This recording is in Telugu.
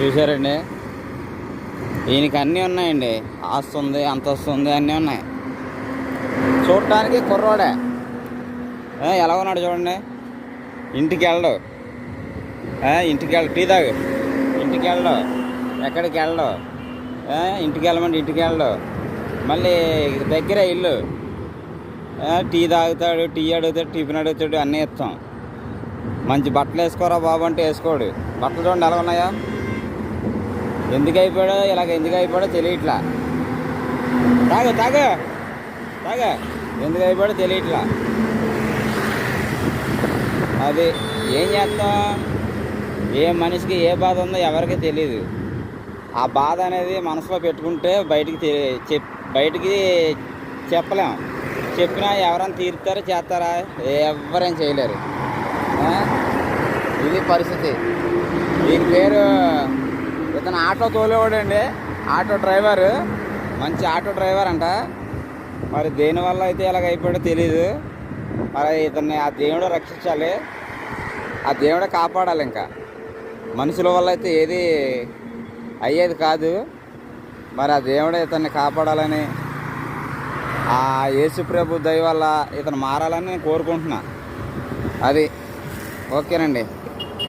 చూసారండి, ఈయనకి అన్నీ ఉన్నాయండి. ఆస్తి ఉంది, అంతస్తు ఉంది, అన్నీ ఉన్నాయి. చూడటానికి కుర్రోడే ఎలా ఉన్నాడు చూడండి. ఇంటికి వెళ్ళడు, టీ తాగు, ఇంటికి వెళ్ళడు, ఎక్కడికి వెళ్ళడు, ఇంటికి వెళ్ళమంటే ఇంటికి వెళ్ళడు. మళ్ళీ దగ్గర ఇల్లు, టీ తాగుతాడు, టీ అడుగుతాడు, టిఫిన్ అడుగుతాడు, అన్నీ ఇస్తాం. మంచి బట్టలు వేసుకోరా బాబు అంటే వేసుకోడు. బట్టలు చూడండి ఎలా ఉన్నాయా. ఎందుకు అయిపోయాడో ఎందుకు అయిపోయాడో తెలియట్లా. తాగ తాగ తాగ ఎందుకు అయిపోయాడో తెలియట్లా. అది ఏం చేస్తాం, ఏ మనిషికి ఏ బాధ ఉందో ఎవరికి తెలియదు. ఆ బాధ అనేది మనసులో పెట్టుకుంటే బయటికి చెప్పలేం. చెప్పినా ఎవరైనా తీరుతారో చేస్తారా, ఎవరైనా చేయలేరు. ఇది పరిస్థితి. దీని పేరు, ఇతను ఆటో తోలేవాడండి, ఆటో డ్రైవరు, మంచి ఆటో డ్రైవర్ అంట. మరి దేనివల్ల అయితే ఎలాగ అయిపోయాడో తెలీదు. మరి ఇతన్ని ఆ దేవుడు రక్షించాలి, ఆ దేవుడే కాపాడాలి. ఇంకా మనుషుల వల్ల అయితే ఏది అయ్యేది కాదు. మరి ఆ దేవుడే ఇతన్ని కాపాడాలని, ఆ యేసుప్రభు దయ వల్ల ఇతను మారాలని నేను కోరుకుంటున్నా. అది ఓకేనండి.